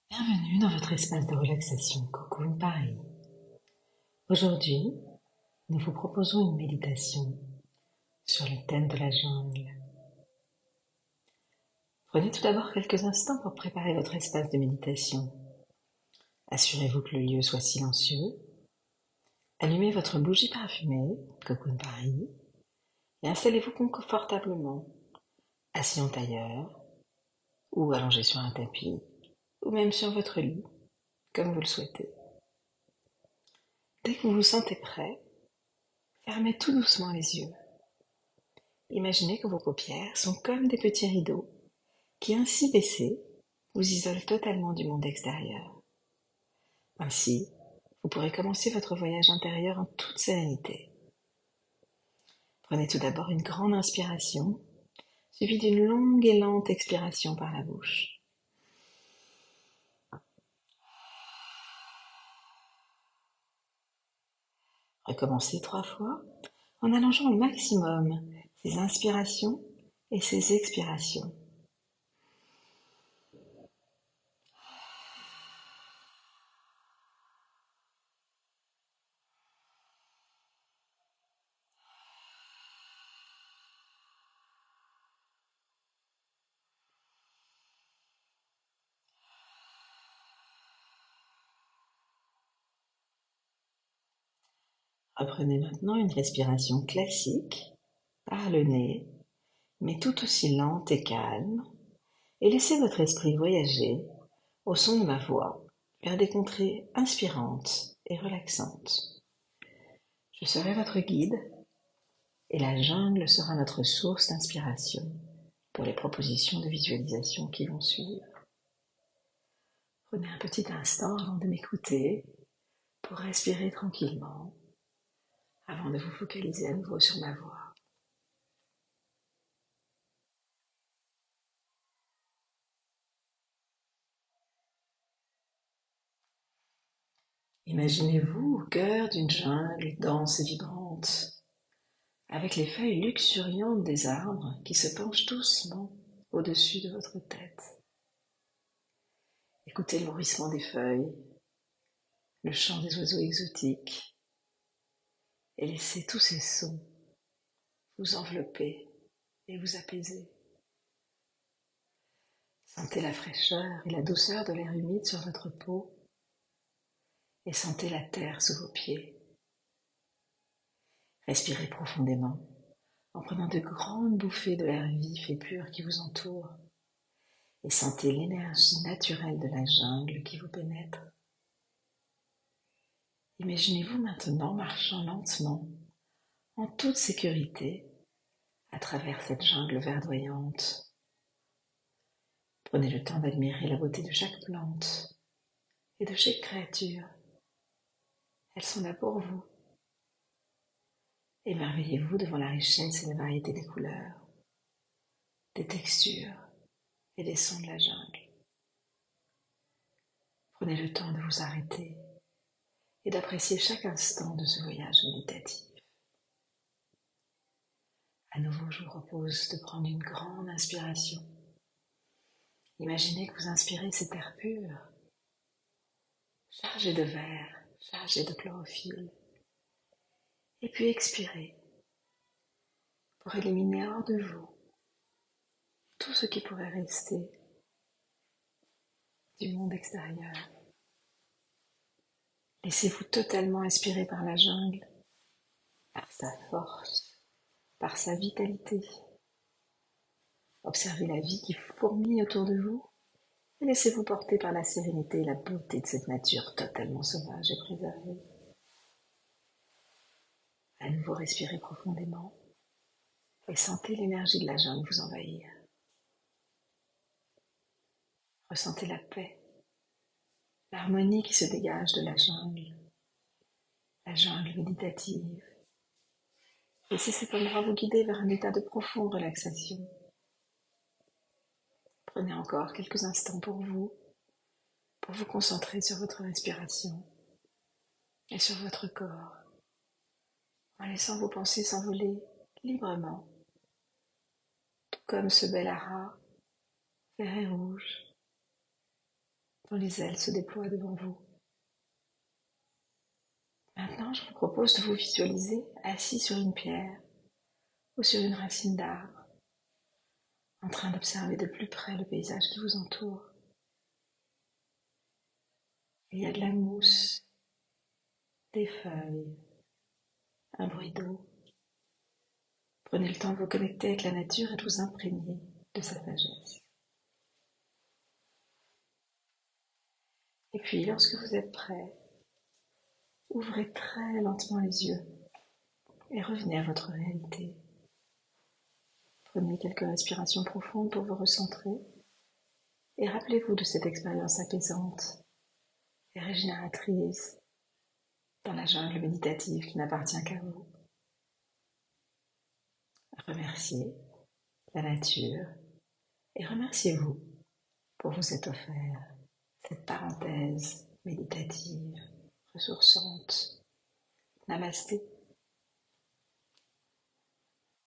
Bienvenue dans votre espace de relaxation Cocoon Paris. Aujourd'hui, nous vous proposons une méditation sur le thème de la jungle. Prenez tout d'abord quelques instants pour préparer votre espace de méditation. Assurez-vous que le lieu soit silencieux. Allumez votre bougie parfumée, Cocoon Paris, et installez-vous confortablement, assis en tailleur, ou allongé sur un tapis, ou même sur votre lit, comme vous le souhaitez. Dès que vous vous sentez prêt, fermez tout doucement les yeux. Imaginez que vos paupières sont comme des petits rideaux qui, ainsi baissés, vous isolent totalement du monde extérieur. Ainsi, vous pourrez commencer votre voyage intérieur en toute sérénité. Prenez tout d'abord une grande inspiration, suivie d'une longue et lente expiration par la bouche. Recommencez 3 fois en allongeant au maximum ses inspirations et ses expirations. Reprenez maintenant une respiration classique par le nez, mais tout aussi lente et calme, et laissez votre esprit voyager au son de ma voix vers des contrées inspirantes et relaxantes. Je serai votre guide et la jungle sera notre source d'inspiration pour les propositions de visualisation qui vont suivre. Prenez un petit instant avant de m'écouter pour respirer tranquillement avant de vous focaliser à nouveau sur ma voix. Imaginez-vous au cœur d'une jungle dense et vibrante, avec les feuilles luxuriantes des arbres qui se penchent doucement au-dessus de votre tête. Écoutez le bruissement des feuilles, le chant des oiseaux exotiques, et laissez tous ces sons vous envelopper et vous apaiser. Sentez la fraîcheur et la douceur de l'air humide sur votre peau, et sentez la terre sous vos pieds. Respirez profondément en prenant de grandes bouffées de l'air vif et pur qui vous entoure, et sentez l'énergie naturelle de la jungle qui vous pénètre. Imaginez-vous maintenant marchant lentement, en toute sécurité, à travers cette jungle verdoyante. Prenez le temps d'admirer la beauté de chaque plante et de chaque créature. Elles sont là pour vous. Émerveillez-vous devant la richesse et la variété des couleurs, des textures et des sons de la jungle. Prenez le temps de vous arrêter et d'apprécier chaque instant de ce voyage méditatif. À nouveau, je vous propose de prendre une grande inspiration. Imaginez que vous inspirez cet air pur, chargé de verre, chargé de chlorophylle, et puis expirez pour éliminer hors de vous tout ce qui pourrait rester du monde extérieur. Laissez-vous totalement inspirer par la jungle, par sa force, par sa vitalité. Observez la vie qui fourmille autour de vous et laissez-vous porter par la sérénité et la beauté de cette nature totalement sauvage et préservée. À nouveau, respirez profondément et sentez l'énergie de la jungle vous envahir. Ressentez la paix, l'harmonie qui se dégage de la jungle méditative. Laissez cet endroit vous guider vers un état de profonde relaxation. Prenez encore quelques instants pour vous concentrer sur votre respiration et sur votre corps, en laissant vos pensées s'envoler librement, tout comme ce bel aras vert et rouge dont les ailes se déploient devant vous. Maintenant, je vous propose de vous visualiser assis sur une pierre ou sur une racine d'arbre, en train d'observer de plus près le paysage qui vous entoure. Il y a de la mousse, des feuilles, un bruit d'eau. Prenez le temps de vous connecter avec la nature et de vous imprégner de sa sagesse. Et puis, lorsque vous êtes prêt, ouvrez très lentement les yeux et revenez à votre réalité. Prenez quelques respirations profondes pour vous recentrer et rappelez-vous de cette expérience apaisante et régénératrice dans la jungle méditative qui n'appartient qu'à vous. Remerciez la nature et remerciez-vous pour vous être offert cette parenthèse méditative, ressourçante. Namasté.